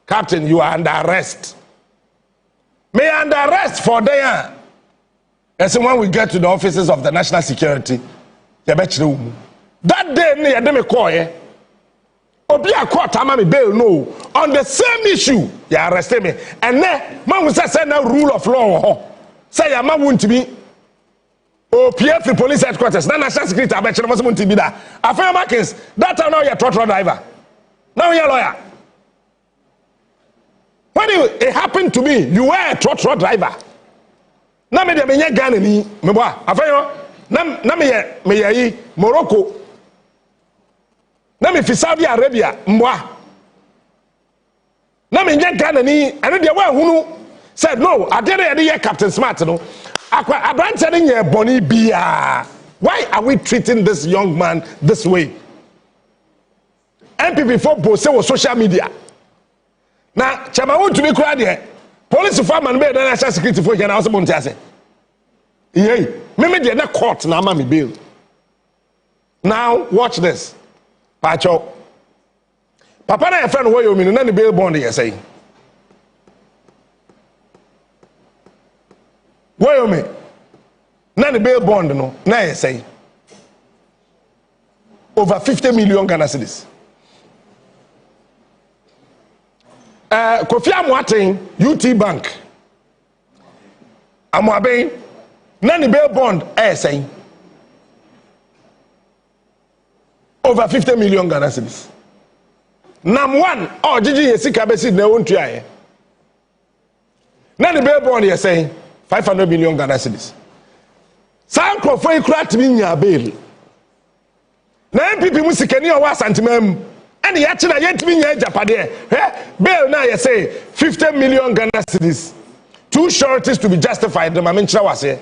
captain you are under arrest me under arrest for there as when we get to the offices of the national security you bet you that day me dey me call ye obi a court ama me bail no on the same issue you arrest me and then man we say na rule of law say ya ma Wontumi o PF police headquarters na national security abechire mo se Wontumi da Afenyo markets that time now you trotro driver now you're a lawyer. When it happened to me, you were a trotro driver. Na me de me nya Ghana ni me boa Afenyo na me ye Morocco. Na me fi Saudi Arabia mboa. Na me nya Ghana ni ene de wa hunu said no, I didn't hear Captain Smart no. Akwa abrante ni nye boni bia. Why are we treating this young man this way? MPP for both say social media. Na chama Wontumi kura de police fireman be na national security for na also bonti ase. Yey, me de na court na ama me bail. Now watch this. Pacho. Papa na your friend Woyomi na the bail bond you say. Woyomi na the bail bond no na you say. Over 50 million Ghana cedis. Kofi Amoaten UT Bank Amoaben nani bail bond saying over 50 million Ghana cedis. Nam one Gigi Yesika besi na won't try. Nani bail bond saying 500 million Ghana cedis. San Krofo kura timi nya bail. Na MPP musikani o wa santimam and the actually yet me Jakpa there. Bail now you say 50 million Ghana cedis. Two sureties to be justified. The Mamincha was here.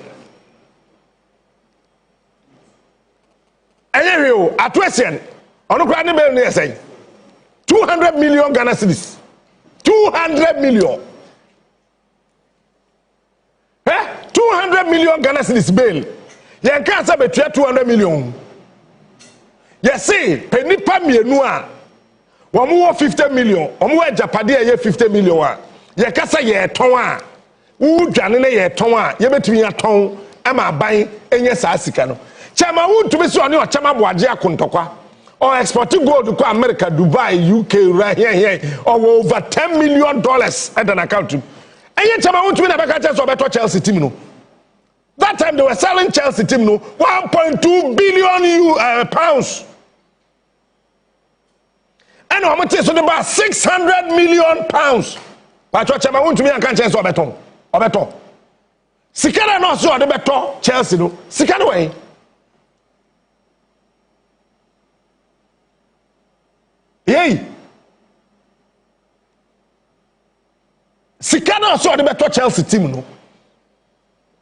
Anyway, at Western, on the grand bail near say 200 million Ghana cedis. 200 million. 200 million Ghana cedis bail. You can't say between 200 million. You see, penny pamienua. wɔn 50 million wɔn wɔ Japade a 50 million a yɛ kasa yɛ tɔn a wudwane ne yɛ tɔn a yɛbɛtumi atɔn ama aban enye saa sika no chama Wontumi so ɔne ɔchama boagye akontɔkwa or export gold to America, Dubai, UK, right here, or over $10 million at an account. And yet, I want to win a back at Chelsea team. No, that time they were selling Chelsea team. No, 1.2 billion pounds. And how much is it about 600 million pounds? But I want to be a chance of beton. Or beton. Sikana no so the beton Chelsea. No, Sikana way. Yay! Sikana so the better Chelsea team no.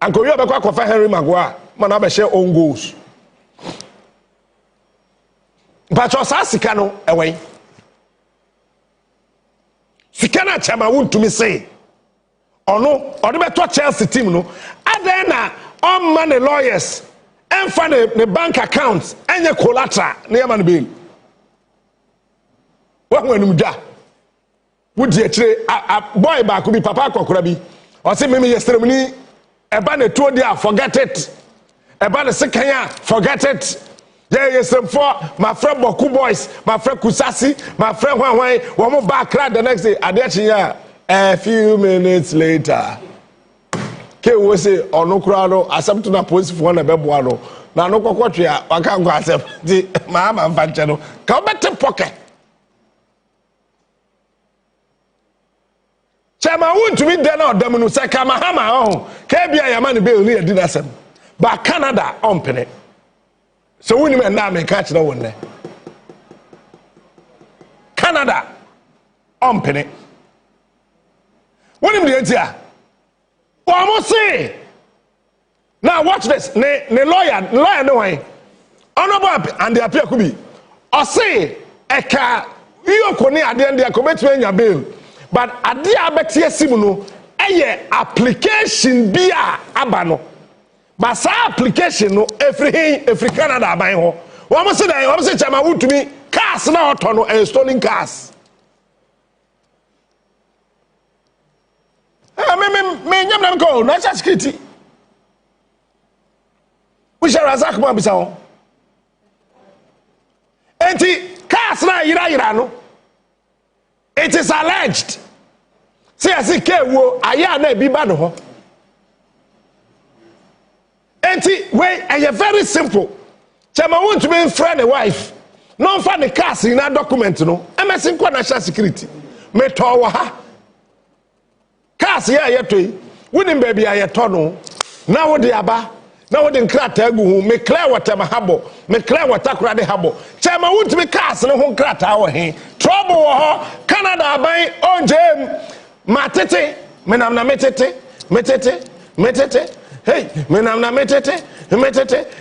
Anko you abekwa kofa Henry Maguire, man abehye own goals. But your sika no away. Sikana chama Wontumi say. Ono or the better Chelsea team no. Adena on money lawyers and find the bank accounts and your collateral near man bill. When you da would you a boy back could be papa kokorabi or say me yesterday a ban told ya forget it a ban second forget it. Yeah, yes, for my friend Boku boys, my friend Kusasi, my friend one more back right the next day. A few minutes later. Ke we say ono krado asem to na police for na beboano na no kokotwe aka go asem di Mahama mfanche no ka obete pocket. Chama Wontumi den na odam no say ka Mahama oh ka bia ya man be oni edi dasem ba Canada ompene so woni me na me ka kire wonne Canada ompene woni me dia almost say now watch this ne lawyer no way honorable and the appeal could be or say eka you koni ade and the commitment nya bail but ade abetie sim no eye application bia aba no but sa application no every Canada aban ho almost say Chama Wontumi cars na auto no stolen cars me nyam go na security we shall razak mo bisa ho enti cars na yira no it is alleged say ke wo aya na bi ba no ho enti we are very simple Chama Wontumi friend a wife no fa the cars in that document no MSN kwa national security me to wa ha cars ya yetoi wonim baby ayeto no na wo de aba na wo de nkrata agu hu me clear water mahabo me clear water kura de habo Chama Wontumi cars no ho nkrata wo he trouble wo ho Canada aban onjem matete menam na metete hey menam na metete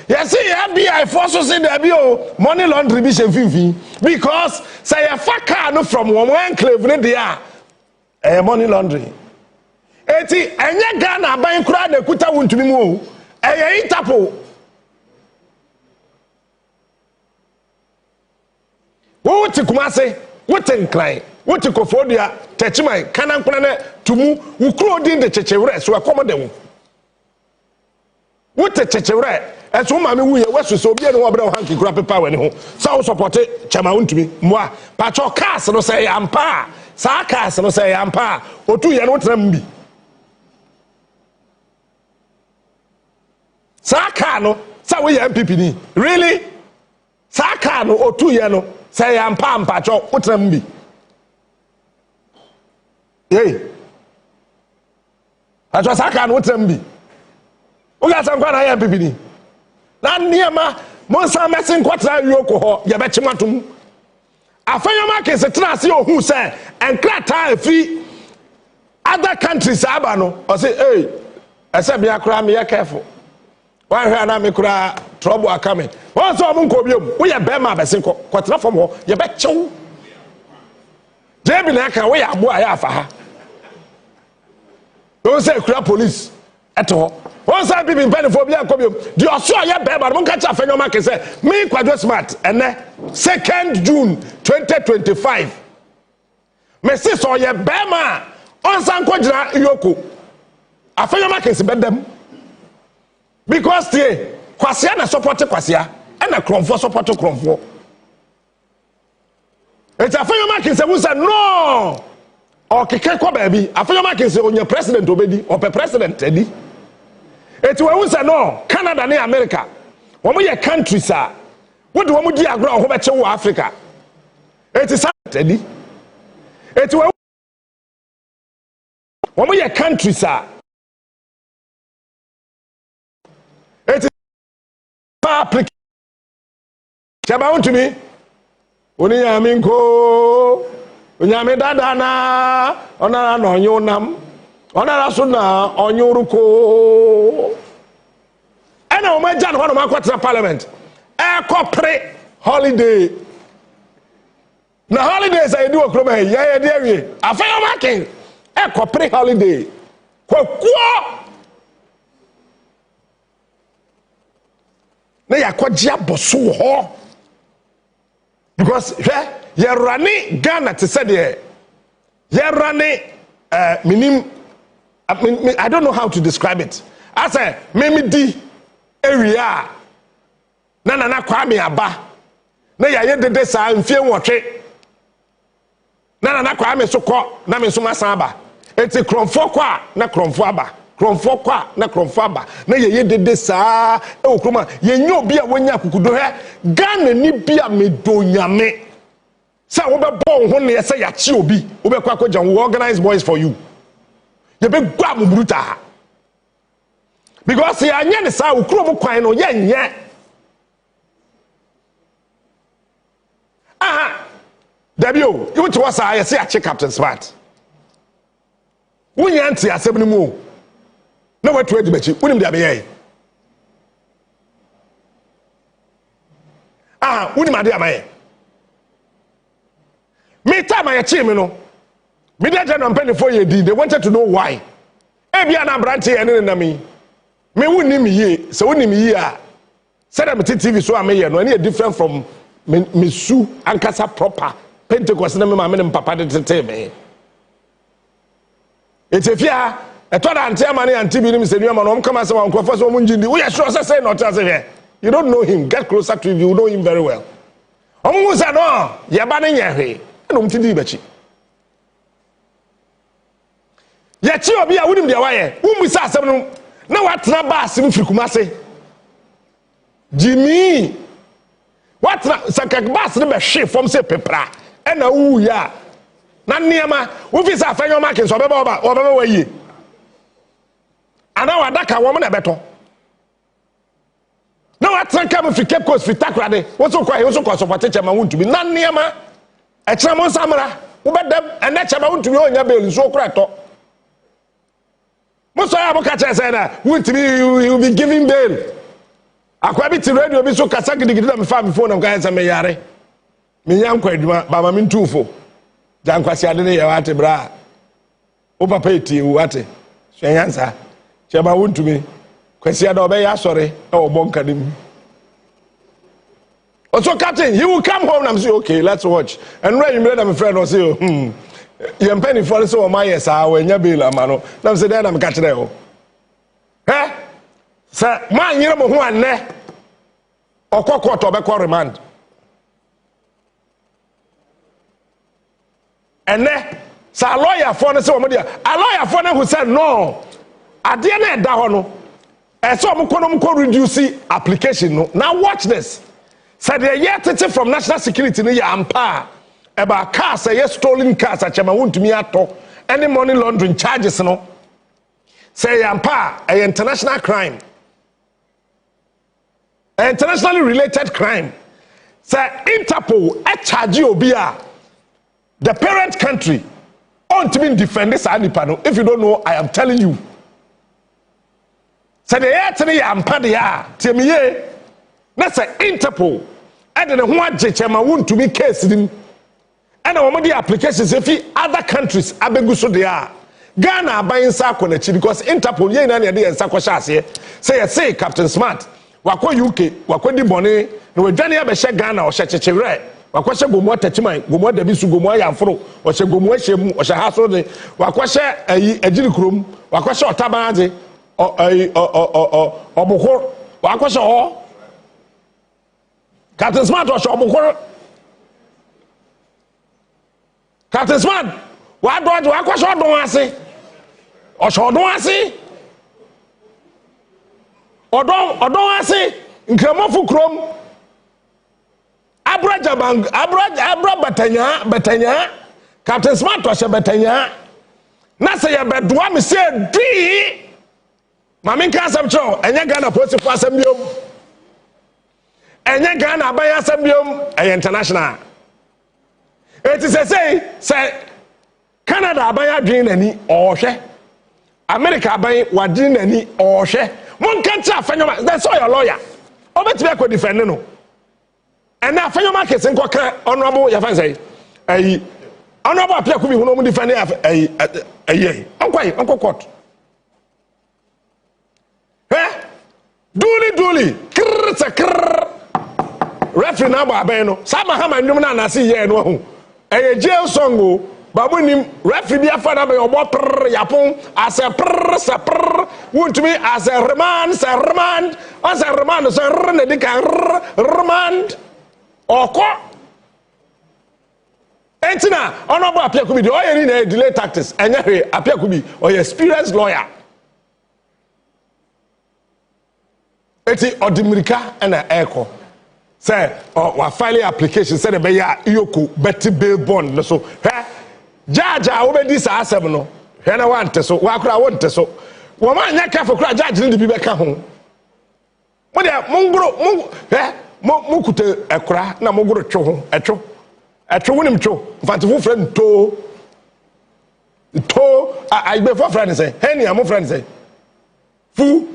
yes FBI forces in there bio money laundry bi shefifi because say a faka no from one enclave ne dia money laundry eti enye Ghana aban kura na kuta Wontumi mu o Interpol wo ti Kumase wo ti Nkran wo ti Kofodia Techimai kanankona na tumu wo kuro din de chechewre so akomo de wo wo ti chechewre eso ma me wu ye weso so obi ne wo bra wo hanki kura pepa we ne ho sa wo support Chama Wontumi moa pacho cars no say ampa sa cars no say ampa otu ye no tram bi Saka no sa we MPP ni really Saka no otu ye no say ampa cho utram bi hey acho Saka no utram bi o ga san kwa na MPP ni na niema monsa mesin kwatra yoko ho ye be chimatum Afenyo ma ke se trase ohun say enkrata afi other countries aba no o say hey ese bia kra me careful. Why na me kura trouble are coming. Once o mun ko biom, we ye be ma besin ko kwatra fom ho, ye be chew. Jebi na ka we abo aya afa ha. Don't say kura police eto. One side people in Pennyphobia come you. The Australia Beba, don't catch Afenyo Market say, me Quadro Smart, and 2nd June 2025. Messi saw ye Bema on San Quadra Yoko. Afenyo Market is bedem. Because the Kwasia na support Kwasia, and a Cromfo support Cromfo. It's Afenyo Market say, no! Okay, baby. Afenyo Market say, on your president obedi, or president Teddy. It's where we say no, Canada and America. When we are countries, sir, what do we do? Agro over to Africa. It is Teddy. It's where when we are countries, sir. It is public. Chaba Wontumi. Uniyaminko. Unyamedadana. Onara no nyonam. Onara suna onyuruko. Ena o majan ho no makwatra parliament. E kopre holiday. Na holidays I do okro be ye de awie. Afenyo making. E kopre holiday. Kwakwo. Na yakogya boso ho. Because ye rani Ghana to say there. Ye rani minim I don't know how to describe it. I say, Mimi di area. Na kwame aba. Na ya de sa mfie nwotwe. Na kwame so ko na me so masaba. Eti kromfo kwa na kromfo aba. Kromfo kwa na kromfo aba. Na ye de sa e okroma ye nya obi a wonya kukudo he. Ghana ni bia medonyame. Sa wo be bo ho ne ye say ya chi obi. Wo be kwa akogya we organize boys for you. You be grab bruta because you anya ne sa ukuro mu kwan no ye nye aha dabio you to was I say a Captain Smart wunya anti asem ni mu na watu adi bachi unim dia be ye aha unim ade amaye me time I chi me no me dey tell them for ye di they wanted to know why ebia na branch ye ne na me wunni me ye so wunni me ye a said am TV so am ye no any different from me su ankasa proper Pentecost na me ma me papa de tete me etefia etoda ante amane ante bi ni me se nua ma no come say wan kwafo so mo njindi we sure say not say here you don't know him get closer to him you know him very well omo say no ye ba ne nyehwe na mo tidi bachi ya chi obi a wunim dia waye wumu sa asem no na watna ba asem frikumase Jimmy watna sakak ba asem be hwe fom se pepra e na wu ya na niema wo fi sa Afenyo Market so obeba waye ana wadaka wo mo na beto na watna kam fi Cape Coast fi takrade wo so kwa support chema Wontumi na niema e kira mo samra wo bedam ene chema Wontumi onya bel so kra to most of you catch say that you will be giving bail. Akwa bi ti radio bi so kasa gidigidi na me fa me phone am kan say me yare. Me nyan kwaduma ba ma me ntufo. Jan kwasi ade ne ye wate bra. O papa eti wate. So yansa. Chema Wontumi. Kwasi ade obe ya sore e obonka dem. Also captain, he will come home and say okay, let's watch. And when you made my friend or say you penny for so my yes when you bill amano na say then am catch there eh say man yire mo ho anne okoko to be call remand enne say lawyer for no say o mo dia a lawyer for no who said no ade na e da ho no e so mo ko reduce application no now watch this said the year from national security no ya ampa about cars say stolen cars a chema Wontumi ato any money laundering charges no say ampa a international crime an internationally related crime say Interpol a charge obi a the parent country on to be defend this anipano if you don't know I am telling you say the year tani ampa de a temiye na say Interpol and the ho agye chema Wontumi case din and our money applications if other countries abeguso they are Ghana buying Sakonachi because Interpol ye na de ensako hyase say Captain Smart wako UK wako di bone na wadwane abehye Ghana o hyekyekyere wako hye gomo atachiman gomo da bisu gomo ayamforo o hye gomo ahyemu o hye haso de wako hye agiri krom wako hye otabaade obokor wako hye ho Captain Smart o hye obokor Captain Smart wa do wako hye odon ase Oshodon ase odon ase nkremofo krom abra batanya Captain Smart to she batanya na se ye bedoa me se dwi mame nka asem cho enya Ghana police for asem biom enya Ghana aban asem biom international it is say Canada aban adwen nani ohwe America aban wadin nani ohwe mon kan cha Afenyo that's all your lawyer obetime ko defend no and na Afenyo market nko kan honorable ya fan say honorable apia ko bi hono mu defend onko court Daly krr referee na ba aban no sa Mahama ndum na na se ye no ho jail song o babu nim referee bi afa na be obo prr yapon as a prr sa prr Wontumi as a remand as a remand so na di kan remand oko entina honorable apia kubi de oyeri na delay tactics enya hwe apia kubi or experienced lawyer eti odimirika na eko say wa file application say be ya iyoko betty bail bond so jaja wo be di sa asem no hwe na wante so wa kura wonte so wo ma nya ka fokura jaja ni bi be ka ho mo de mo kute ekura na mo goro two ho etwo wonim two mfante fo friend to I be for friend say hen ya mo friend say fu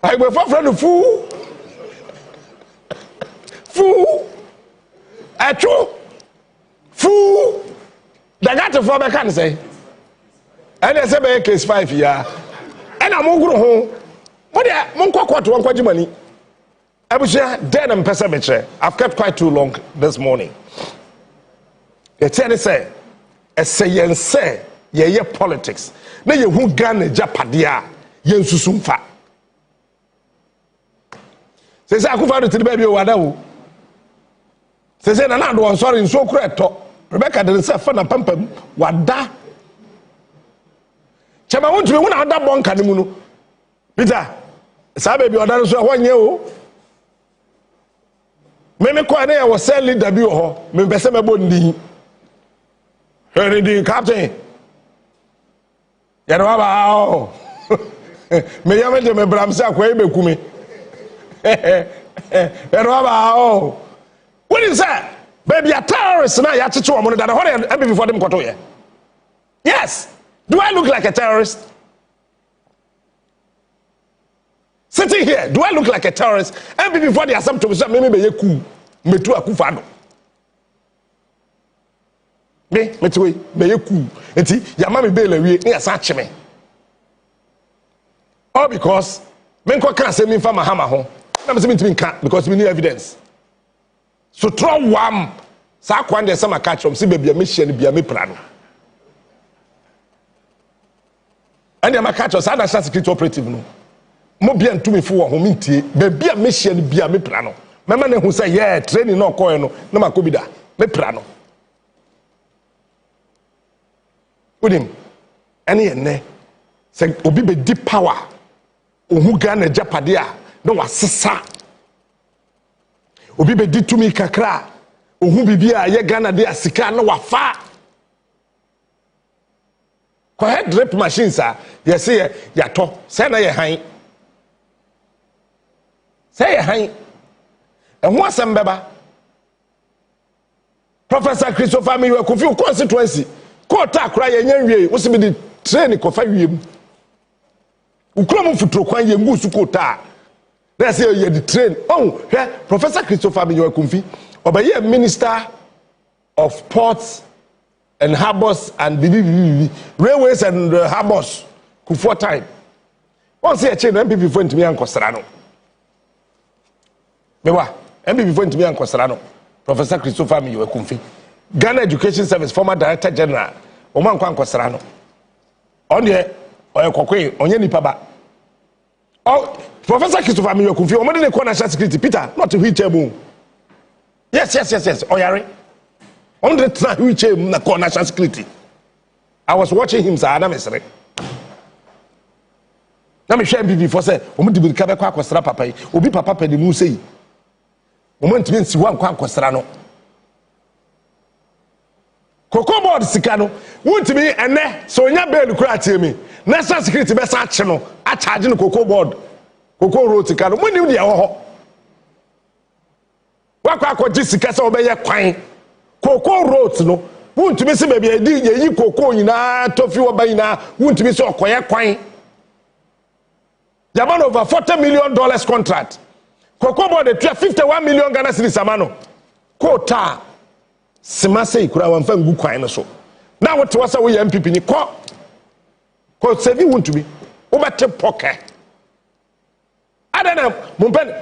I be for friend fu etwo fu daga to for be kan say and say be case 5 ya and am oguru ho mo de mo nkokot won kwaji mani abusia den am pesa betre I've kept quite too long this morning the tell say yense ye politics na ye hu Ghana japade a ye nsusumfa se akufa do tiri ba bi o wada wo se na do on sorry nso kura eto Rebecca did say fa na pampam wada chama Wontumi wo na wada bonka ne mu no Peter sa baby oda so ho nye o me ko na ye wo sell leader bi ho me pese me bo ndi the captain ya no ba me ya me de me bramsa kwa e be kumi ya no ba what is that baby a terrorist na ya chichi omo that hore e be before them koto ye yes do I look like a terrorist sitting here do I look like a terrorist and before the assembly to say me be ye ku metu akufado me metwe be ye ku enti ya ma me be la wie na sa chime all because me nko kan say me fa Mahama ho na me say me ntimi nka because we need evidence so throw wam sa kwan de sama catch from see baby me hye ne bia me pra no and am catch us national security operative no mo bia ntumi fo wo ho me ntie baby me hye ne bia me pra no mema ne hu say yeah training no koy no na makobida me pra no udim ene ene say obi be deep power ohu Ghana japade a no wasesa obi be ditumi kakra ohu bibia ye Ghana de asika no wafa ko head drip machines a ye say ya to say na ye han say ye han ehun asem beba Professor Christopher me you confuse constituency court akra ye nyanwie wo se be di train ko fa wiem ukrom futuro kwan ye ngu su kota na say ye di train Professor Christopher me you confuse obaye minister of ports and harbors and railways and harbors for time. Once a chain MPP for me and Costrano. Mewa, MPP for me and Costrano. Professor Christopher Mi Kumfi. Ghana Education Service, former Director General, Oman Kwan Costrano. On ye, or Kokwe, on Yeni Paba. Oh, Professor Christopher Mi Kumfi, Oman de National Security, Peter, not to reach a boom. Yes. Oyari. On the time we came na national security. I was watching him, sir. Adam is right. Now me share MPP for say, "Omo di bi kabe kwa kwasra papa yi, obi papa pe de mu sei. Omo ntimi nsi wa kwa kwasra no. Koko board sika no, wontimi ene so nya bail kura tie mi. National security be sa ache no, a charge no koko board. Koko road sika no, mo nim de wo ho. Wa kwa akɔgye sika sɛ obɛyɛ kwan. Koko roads no wuntumi se baabi edi yeyi koko nyina tofi oba nyina wuntumi se okoye kwan yaman over $40 million contract koko board de 51 million Ghana cedis amano kota semase ikura wanfa ngu kwan no so na wote wasa wo MPP ni ko sevi wuntumi obate poke adana mumpen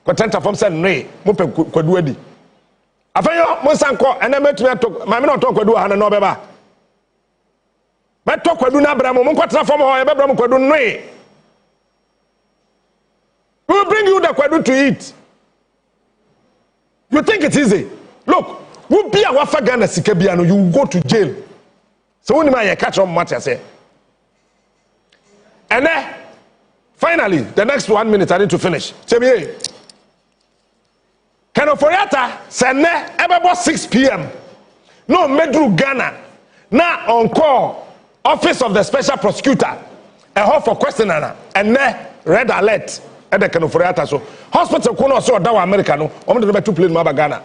kontenta fam se ne mumpen kwadu adi Afenyo monsanko ene metumi atok ma me no tonkwadu ha na obeba beto kwadu na abramo monkwatra fam ho ebebram kwadu noe we will bring you the kwadu to eat. You think it's easy? Look, we be a wafa Ghana sika bia no you will go to jail. So when you catch on matter say and then finally the next 1 minute I need to finish. Chebie Can Oforiata send about 6 p.m. No medru Ghana. Now on call office of the special prosecutor. A hall for questioner and ne red alert at the Can Oforiata so hospital kono so dawa America no. Omo de betu plane ma Ghana.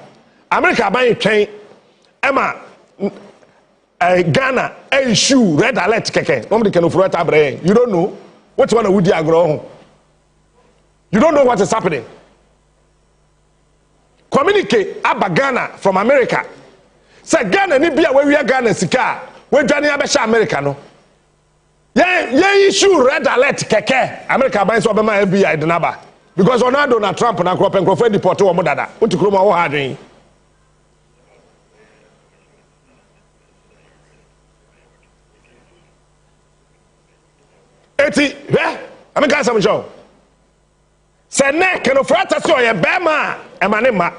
America ban train Emma Ghana issue red alert keke. Omo de Can Oforiata bre. You don't know what you want to wudi agro. You don't know what is happening. Communicate about Ghana from America. Say Ghana ni bia we Ghana sika we dwane abesha America no. Ye issue red alert keke. America ban so be ma FBI de naba. Because Donald Trump na crop and crop deport wo mo dada. Unti kroma wo hadwen. Eti, America some show. Say ne Can Oforiata so ye bema emane ma.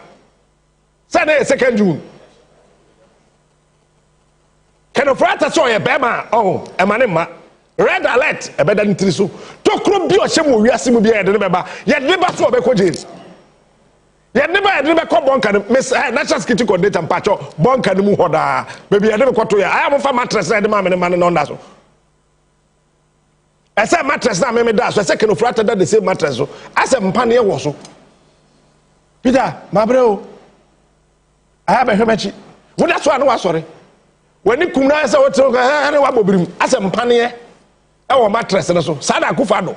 Say ne 2nd June. Can Oforiata so ye bema oh emane ma. Red alert ebeda ntiri so. Tokro bi o hyem wiase mu bia ye de beba. Ye de ba so obekọ jail. Ye ne ba ye de beko bonka miss national security coordinator mpacho bonka ne mu hoda. Baby ye de beko to ya. Aya mo fa mattress na de ma me ne man no nda so. I said mattress na me da so I said Can Oforiata that the same mattress so I said mpane e wo so Peter mabreo I have a hemachi wo that's why no wa sorry when you kum na say what na wa bobirim I said mpane e wo mattress no so sada akufa do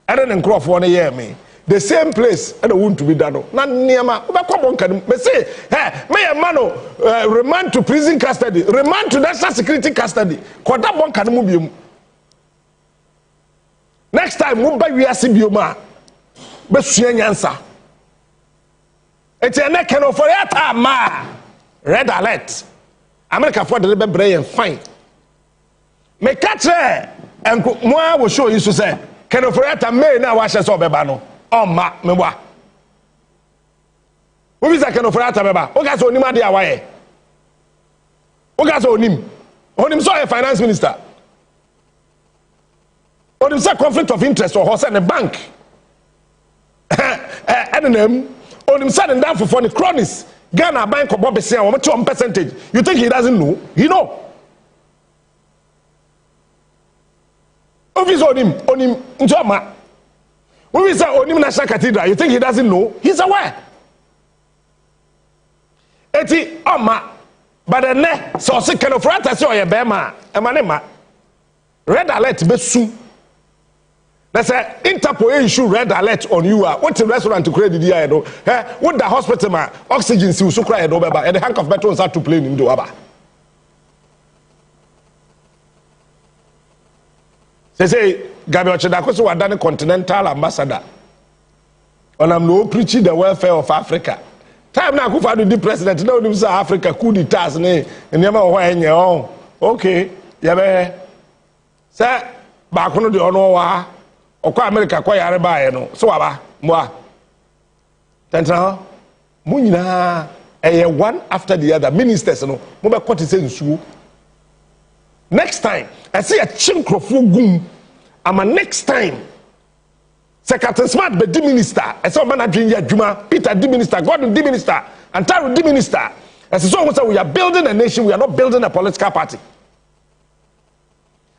ere ne nkrofo no ye me the same place and want to be done na niema wo be kwabo nka me say me ye man no remand to prison custody remand to national security custody koda bonka no mu biem. Next time, mumba wiase bioma besua nyansa. Eti ene Can Oforiata ma red alert. America for the bebre and fine. Me katre enko mo wo show you so say Can Oforiata me na wa hye so beba no. O ma me wa. Wo bi say Can Oforiata beba. O ga so onim ade awaye. O ga so onim. Onim so a finance minister. Or the conflict of interest or horse and a bank. And then, or him sudden down for the cronies. Ghana bank or BOMBSHELL, or 2%. You think he doesn't know? He know. Office on him, Njoma. When we say on him National Cathedral, you think he doesn't know? He's aware. Eti Oma, but the ne so se Can Oforiata so ye bema, emanema. Red alert be soon. They say Interpol issue red alert on you. What the restaurant to credit here? What the hospital man oxygen si usukra edo beba. And the hank of better start to play in do aba. say Gabi Ochedako so wadane continental ambassador. And I'm no preaching the welfare of Africa. Time now Akufo Addo di president now nim say Africa coup d'etat ne nyama ho enye on. Okay, ya be say ba kono de ono wa okwa America kwa yare ba ye no. So waba moa. Tentana mo nyina one after the other ministers no mo be kwoti say nsuo. Next time I see a chinkrofo gum ama next time Secretary Smart be the minister. I saw man adwin adwuma. Peter the minister. Gordon the minister. Antaro the minister. As so we are building a nation. We are not building a political party.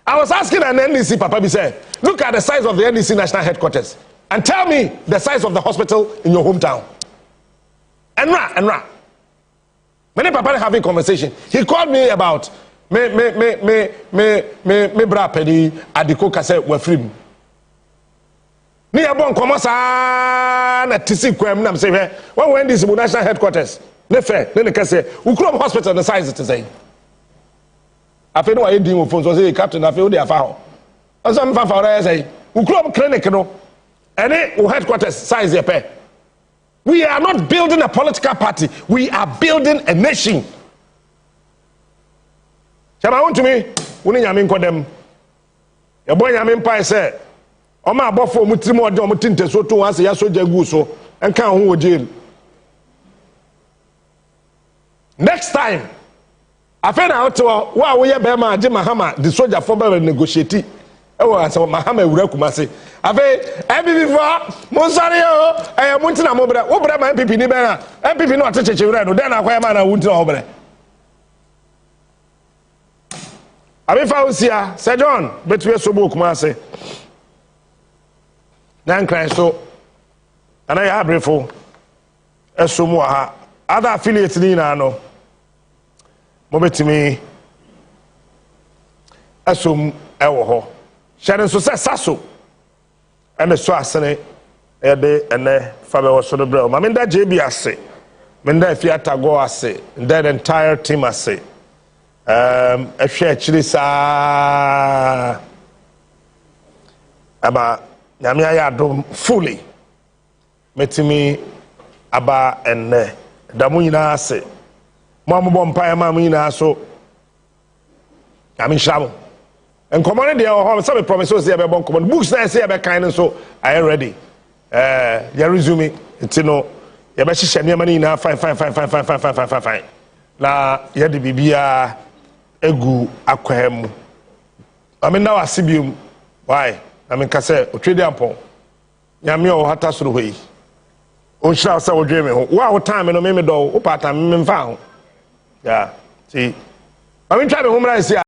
I was asking an NDC Papa be said, look at the size of the NDC national headquarters and tell me the size of the hospital in your hometown. Enra. Many Papa having conversation. He called me about me bra pedi adiko kase we free. Ni abon komosa na tisi kwam nam say when this national headquarters ne fe ne kase ukrom hospital the size it is say Afenyo aye din phone so say captain Afenyo dey afa ho asam fa fa say ukrom clinic no ene headquarters size ye pe. We are not building a political party, we are building a nation. Chama Wontumi woni nyame nkodem ye boy nyame mpai say Oma abofo mutiri mo de omutinte so to wan se ya soja gu so enka ho wo jail. Next time Afena oto wa wo ye be ma age Mahama the soldier for be negotiate e wo ase Mahama ewura kumase afi before mo sare o mutina mo bre wo bre ma MPP ni be na MPP no atecheche wura no den akwa ma na wuntina wo bre abi fa usia Sir John betwe so bo kumase Nan cry so and I have briefo esomu ha other affiliates ni na no mo betimi esom ewo ho sharing so saso and so asene e de ene fa be wo so do bre ma menda JB ase menda fiata go ase the entire team ase ehwe akiri sa aba Nyame ya dom fully metimi aba enne damu nyina ase mo ambo mpa ma nyina so Nyame shamo enkomo ne de ho say be promise say be bon komo books na say be kan so I ready ya resume itino ya be hihye ne ma nyina fine na ya de bibia egu akwaham amena wasibium why I mean, Cassette, Trade Ampon. Yamio Hata Suruhi. O shall say, dreaming. What time in a mimido, or part time in found. Yeah, see. I mean, try to home I see.